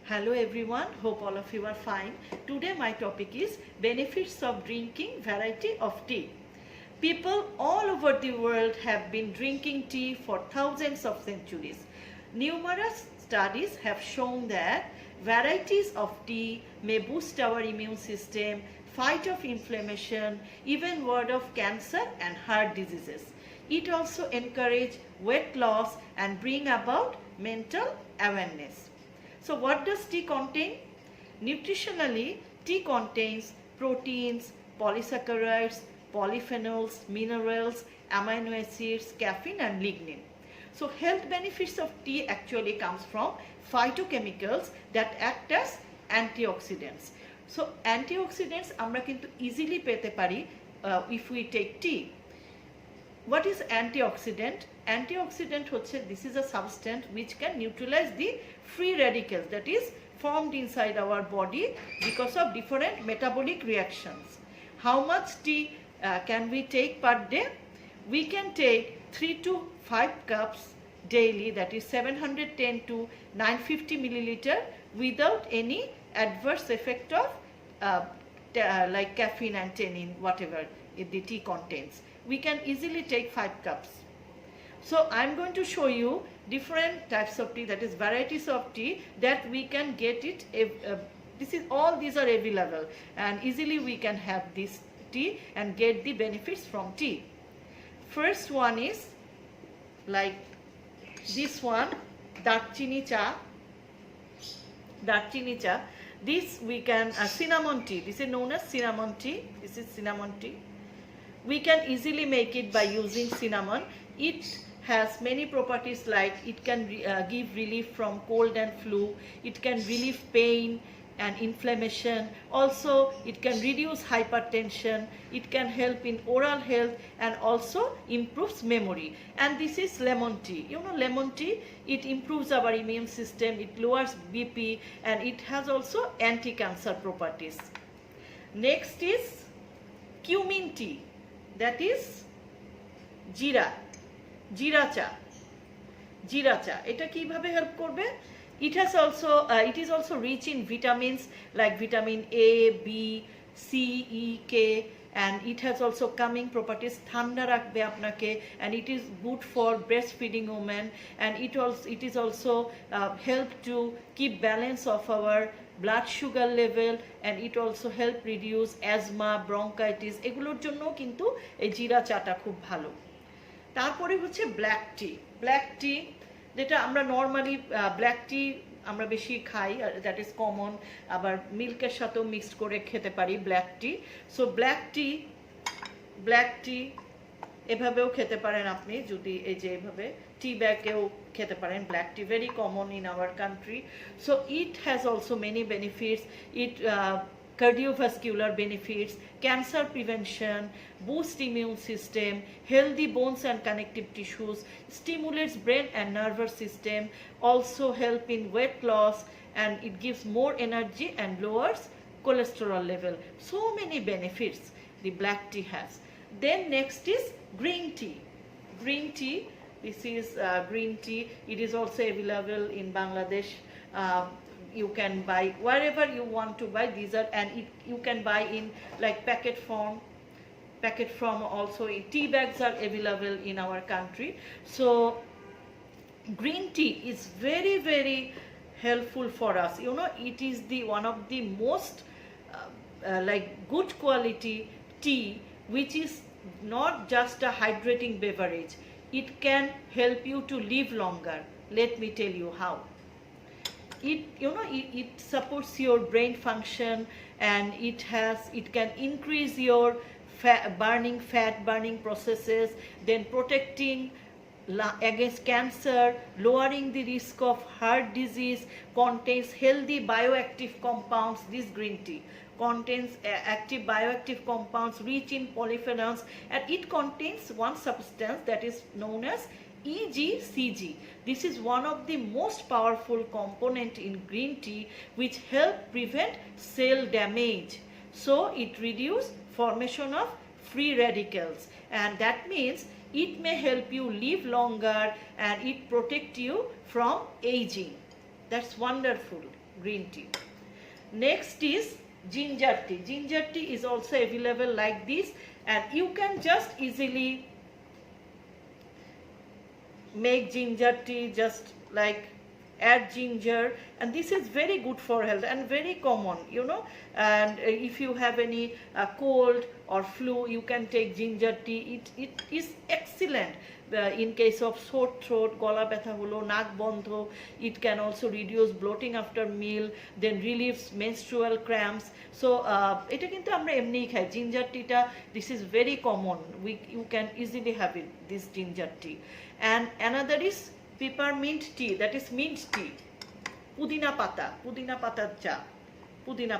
Hello everyone, hope all of you are fine. Today my topic is benefits of drinking variety of tea. People all over the world have been drinking tea for thousands of centuries. Numerous studies have shown that varieties of tea may boost our immune system, fight off inflammation, even ward off cancer and heart diseases. It also encourages weight loss and bring about mental awareness. So what does tea contain? Nutritionally, tea contains proteins, polysaccharides, polyphenols, minerals, amino acids, caffeine and lignin. So health benefits of tea actually comes from phytochemicals that act as antioxidants. So antioxidants আমরা কিন্তু easily পেতে পারি if we take tea. What is antioxidant? Antioxidant হচ্ছে this is a substance which can neutralize the free radicals that is formed inside our body because of different metabolic reactions. How much tea can we take per day? We can take 3 to 5 cups daily, that is 710 to 950 milliliter without any adverse effect of like caffeine and tannin, whatever the tea contains. We can easily take 5 cups. So I'm going to show you different types of tea, that is varieties of tea that we can get it. All these are available and easily we can have this tea and get the benefits from tea. First one is like this one, Darchini cha. Darchini cha. This we can cinnamon tea. This is known as cinnamon tea. This is cinnamon tea. We can easily make it by using cinnamon. It has many properties like it can give relief from cold and flu, it can relieve pain and inflammation, also it can reduce hypertension, it can help in oral health and also improves memory. And this is lemon tea. You know lemon tea, it improves our immune system, it lowers BP and it has also anti-cancer properties. Next is cumin tea, that is জিরা চা এটা কিভাবে help করবে? It is also rich in vitamins like vitamin A, B, C, E, K, and it has also calming properties. ঠান্ডা রাখবে আপনাকে, and it is good for breastfeeding women, and it is also help to keep balance of our blood sugar level, and it also help reduce asthma, bronchitis. এগুলোর জন্য কিন্তু এই জিরা চাটা খুব ভালো। তারপরে হচ্ছে ব্ল্যাক টি যেটা আমরা নর্মালি ব্ল্যাক টি আমরা বেশি খাই, দ্যাট ইজ কমন, আবার মিল্কের সাথেও মিক্সড করে খেতে পারি ব্ল্যাক টি। সো ব্ল্যাক টি এভাবেও খেতে পারেন আপনি, যদি এই যে এভাবে টি ব্যাগেও খেতে পারেন। Black T very common in our country. So it has also many benefits. It cardiovascular benefits, cancer prevention, boost immune system, healthy bones and connective tissues, stimulates brain and nervous system, also help in weight loss, and it gives more energy and lowers cholesterol level. So many benefits the black tea has. Then next is green tea. This is green tea. It is also available in Bangladesh. You can buy wherever you want to buy. These are, and you can buy in like packet form also. Tea bags are available in our country. So green tea is very, very helpful for us. You know, it is the one of the most like good quality tea, which is not just a hydrating beverage. It can help you to live longer. Let me tell you how. It supports your brain function, and it can increase your fat burning processes, then protecting against cancer, lowering the risk of heart disease, contains healthy bioactive compounds. This green tea contains active bioactive compounds rich in polyphenols, and it contains one substance that is known as EGCG. This is one of the most powerful component in green tea which help prevent cell damage. So it reduces formation of free radicals, and that means it may help you live longer and it protect you from aging. That's wonderful. green tea. Next is ginger tea. Ginger tea is also available like this, and you can just easily make ginger tea, just like add ginger, and this is very good for health and very common, you know. And if you have any cold or flu, you can take ginger tea. It is excellent in case of sore throat, gola betha holo, naak bondho. It can also reduce bloating after meal, then relieves menstrual cramps. So এটা কিন্তু আমরা এমনিই খাই ginger tea টা. This is very common. You can easily have it, this ginger tea. And another is peppermint tea, that is mint tea. পুদিনা পাতার চা, পুদিনা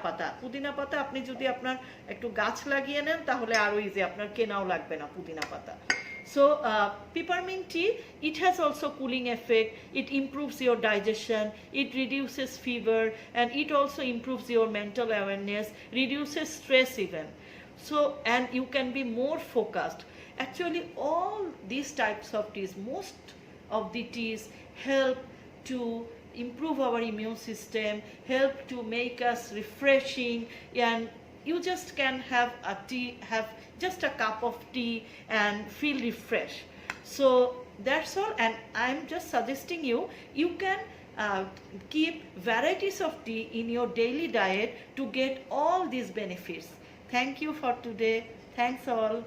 পাতা আপনি যদি আপনার একটু গাছ লাগিয়ে নেন তাহলে আরো ইজি, আপনার কেনাও লাগবে না পুদিনা পাতা. So peppermint tea, it has also cooling effect, it improves your digestion, it reduces fever, and it also improves your mental awareness, reduces stress even. So, and you can be more focused. Actually all these types of teas, most of the teas help to improve our immune system, help to make us refreshing, and you just can have a tea, have just a cup of tea and feel refreshed. So that's all, and I'm just suggesting you can keep varieties of tea in your daily diet to get all these benefits. Thank you for today. Thanks all.